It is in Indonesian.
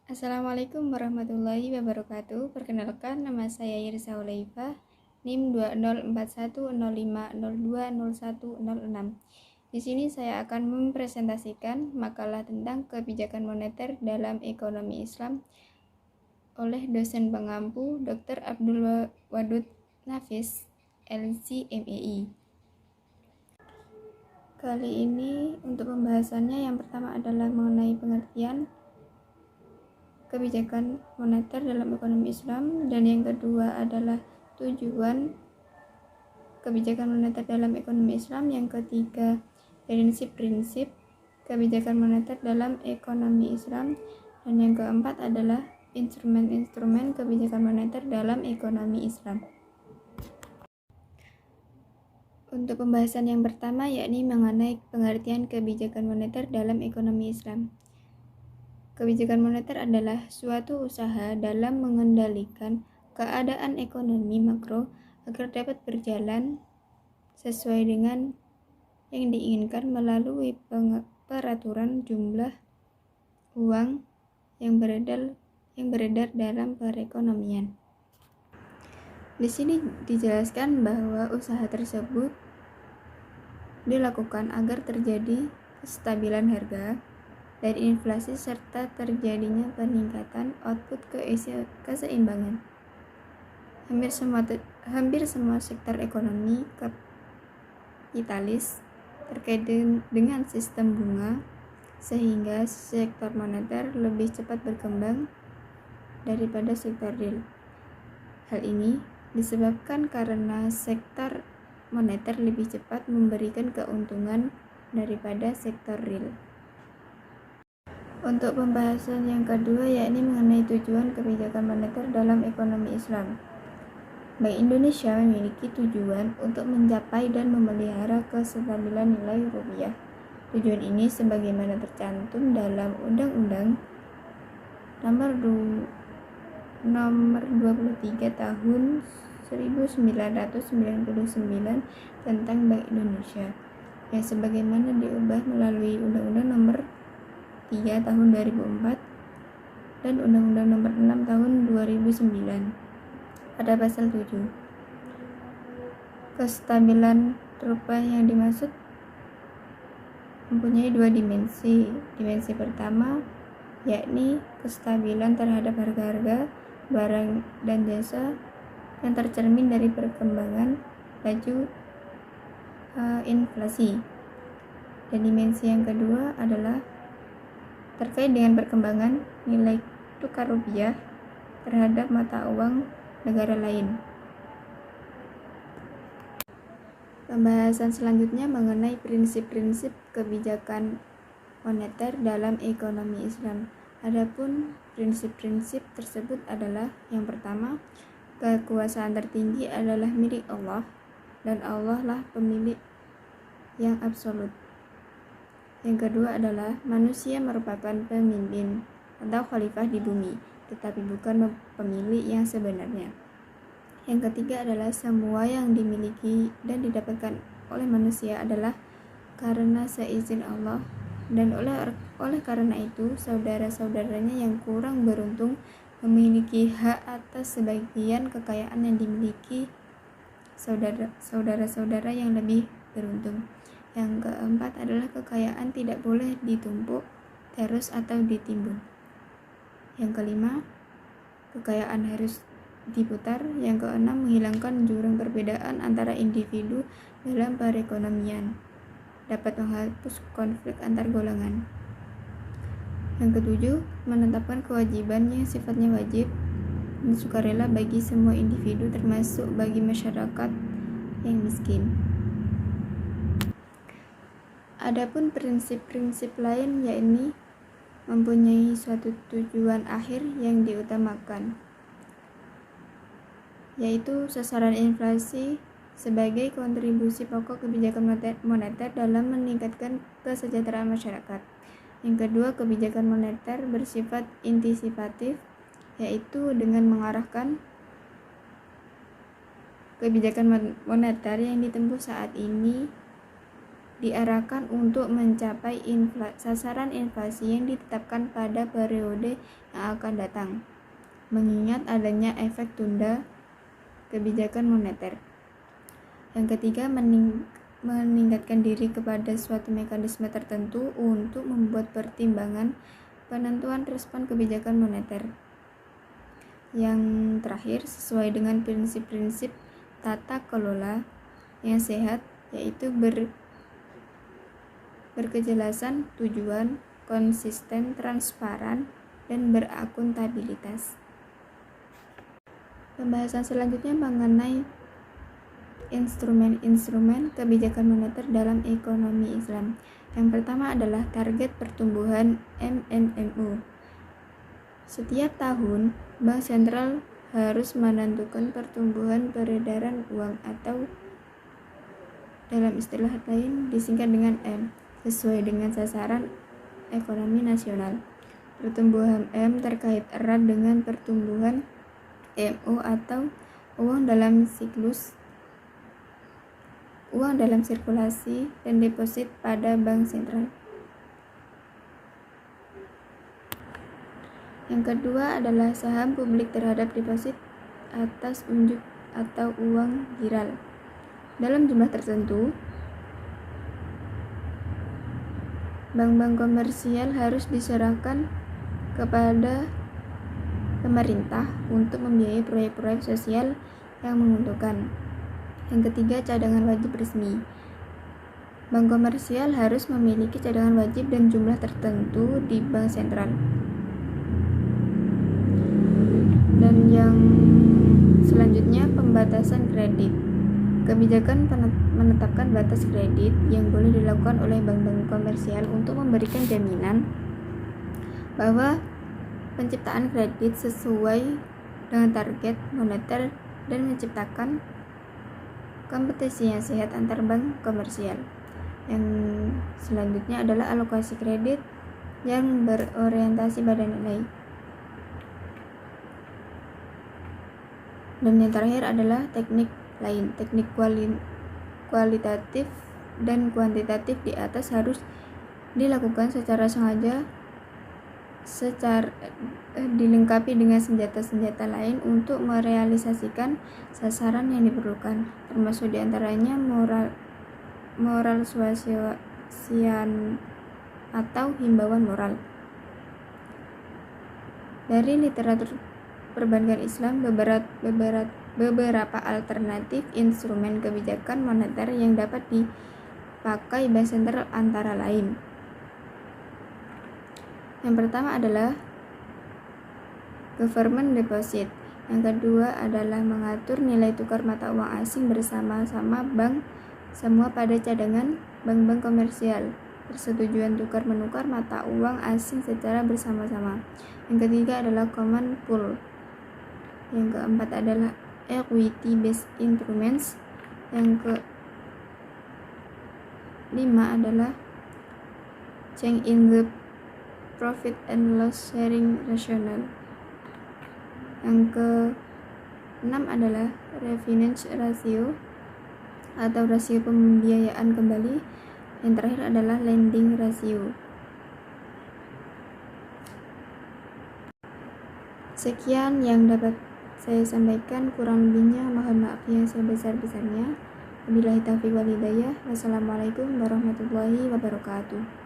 Assalamualaikum warahmatullahi wabarakatuh. Perkenalkan, nama saya Irsa Ulaifa, NIM 204105020106. Di sini saya akan mempresentasikan makalah tentang kebijakan moneter dalam ekonomi Islam oleh dosen pengampu Dr. Abdul Wadud Nafis, LC.MEI. Kali ini untuk pembahasannya yang pertama adalah mengenai pengertian kebijakan moneter dalam ekonomi Islam, dan yang kedua adalah tujuan kebijakan moneter dalam ekonomi Islam, yang ketiga prinsip-prinsip kebijakan moneter dalam ekonomi Islam, dan yang keempat adalah instrumen-instrumen kebijakan moneter dalam ekonomi Islam. Untuk pembahasan yang pertama yakni mengenai pengertian kebijakan moneter dalam ekonomi Islam. Kebijakan moneter adalah suatu usaha dalam mengendalikan keadaan ekonomi makro agar dapat berjalan sesuai dengan yang diinginkan melalui peraturan jumlah uang yang beredar dalam perekonomian. Di sini dijelaskan bahwa usaha tersebut dilakukan agar terjadi kestabilan harga dan inflasi serta terjadinya peningkatan output keseimbangan. Hampir semua sektor ekonomi kapitalis terkait dengan sistem bunga, sehingga sektor moneter lebih cepat berkembang daripada sektor real. Hal ini disebabkan karena sektor moneter lebih cepat memberikan keuntungan daripada sektor real. Untuk pembahasan yang kedua yakni mengenai tujuan kebijakan moneter dalam ekonomi Islam. Bank Indonesia memiliki tujuan untuk mencapai dan memelihara kestabilan nilai rupiah. Tujuan ini sebagaimana tercantum dalam Undang-Undang Nomor 23 Tahun 1999 tentang Bank Indonesia, yang sebagaimana diubah melalui Undang-Undang Nomor 3 Tahun 2004 dan Undang-Undang Nomor 6 Tahun 2009. Pada pasal 7, kestabilan rupiah yang dimaksud mempunyai dua dimensi. Dimensi pertama yakni kestabilan terhadap harga-harga barang dan jasa yang tercermin dari perkembangan laju inflasi. Dan dimensi yang kedua adalah terkait dengan perkembangan nilai tukar rupiah terhadap mata uang negara lain. Pembahasan selanjutnya mengenai prinsip-prinsip kebijakan moneter dalam ekonomi Islam. Adapun prinsip-prinsip tersebut adalah: yang pertama, kekuasaan tertinggi adalah milik Allah dan Allah lah pemilik yang absolut. Yang kedua adalah manusia merupakan pemimpin atau khalifah di bumi, tetapi bukan pemilik yang sebenarnya. Yang ketiga adalah semua yang dimiliki dan didapatkan oleh manusia adalah karena seizin Allah, dan oleh karena itu saudara-saudaranya yang kurang beruntung memiliki hak atas sebagian kekayaan yang dimiliki saudara-saudara yang lebih beruntung. Yang keempat adalah kekayaan tidak boleh ditumpuk terus atau ditimbun. Yang kelima, kekayaan harus diputar. Yang keenam, menghilangkan jurang perbedaan antara individu dalam perekonomian, dapat menghapus konflik antar golongan. Yang ketujuh, menetapkan kewajiban yang sifatnya wajib dan sukarela bagi semua individu, termasuk bagi masyarakat yang miskin. Adapun prinsip-prinsip lain yakni mempunyai suatu tujuan akhir yang diutamakan, yaitu sasaran inflasi sebagai kontribusi pokok kebijakan moneter dalam meningkatkan kesejahteraan masyarakat. Yang kedua, kebijakan moneter bersifat antisipatif, yaitu dengan mengarahkan kebijakan moneter yang ditempuh saat ini diarahkan untuk mencapai sasaran inflasi yang ditetapkan pada periode yang akan datang, mengingat adanya efek tunda kebijakan moneter. Yang ketiga, meningkatkan diri kepada suatu mekanisme tertentu untuk membuat pertimbangan penentuan respon kebijakan moneter. Yang terakhir, sesuai dengan prinsip-prinsip tata kelola yang sehat, yaitu berkejelasan tujuan, konsisten, transparan, dan berakuntabilitas. Pembahasan selanjutnya mengenai instrumen-instrumen kebijakan moneter dalam ekonomi Islam. Yang pertama adalah target pertumbuhan MNMU. Setiap tahun, Bank Sentral harus menentukan pertumbuhan peredaran uang atau dalam istilah lain disingkat dengan M, sesuai dengan sasaran ekonomi nasional. Pertumbuhan M terkait erat dengan pertumbuhan MO atau uang dalam sirkulasi dan deposit pada bank sentral. Yang kedua adalah saham publik terhadap deposit atas unjuk atau uang giral dalam jumlah tertentu. Bank-bank komersial harus diserahkan kepada pemerintah untuk membiayai proyek-proyek sosial yang menguntungkan. Yang ketiga, cadangan wajib resmi. Bank komersial harus memiliki cadangan wajib dan jumlah tertentu di bank sentral. Dan yang selanjutnya, pembatasan kredit. Kebijakan menetapkan batas kredit yang boleh dilakukan oleh bank-bank komersial untuk memberikan jaminan bahwa penciptaan kredit sesuai dengan target moneter dan menciptakan kompetisi yang sehat antar bank komersial. Yang selanjutnya adalah alokasi kredit yang berorientasi pada nilai. Dan yang terakhir adalah teknik lain. Teknik kualitatif dan kuantitatif di atas harus dilakukan secara sengaja, dilengkapi dengan senjata-senjata lain untuk merealisasikan sasaran yang diperlukan, termasuk diantaranya moral suasian atau himbauan moral. Dari literatur perbankan Islam, beberapa alternatif instrumen kebijakan moneter yang dapat dipakai Bank Sentral antara lain. Yang pertama adalah government deposit. Yang kedua adalah mengatur nilai tukar mata uang asing bersama-sama bank semua pada cadangan bank-bank komersial. Persetujuan tukar menukar mata uang asing secara bersama-sama. Yang ketiga adalah common pool. Yang keempat adalah equity based instruments. Yang kelima adalah change in the profit and loss sharing rational. Yang keenam adalah refinance ratio atau rasio pembiayaan kembali. Yang terakhir adalah lending ratio. Sekian yang dapat saya sampaikan, kurang lebihnya mohon maaf yang sebesar-besarnya. Wabillahi taufiq wal hidayah. Wassalamualaikum warahmatullahi wabarakatuh.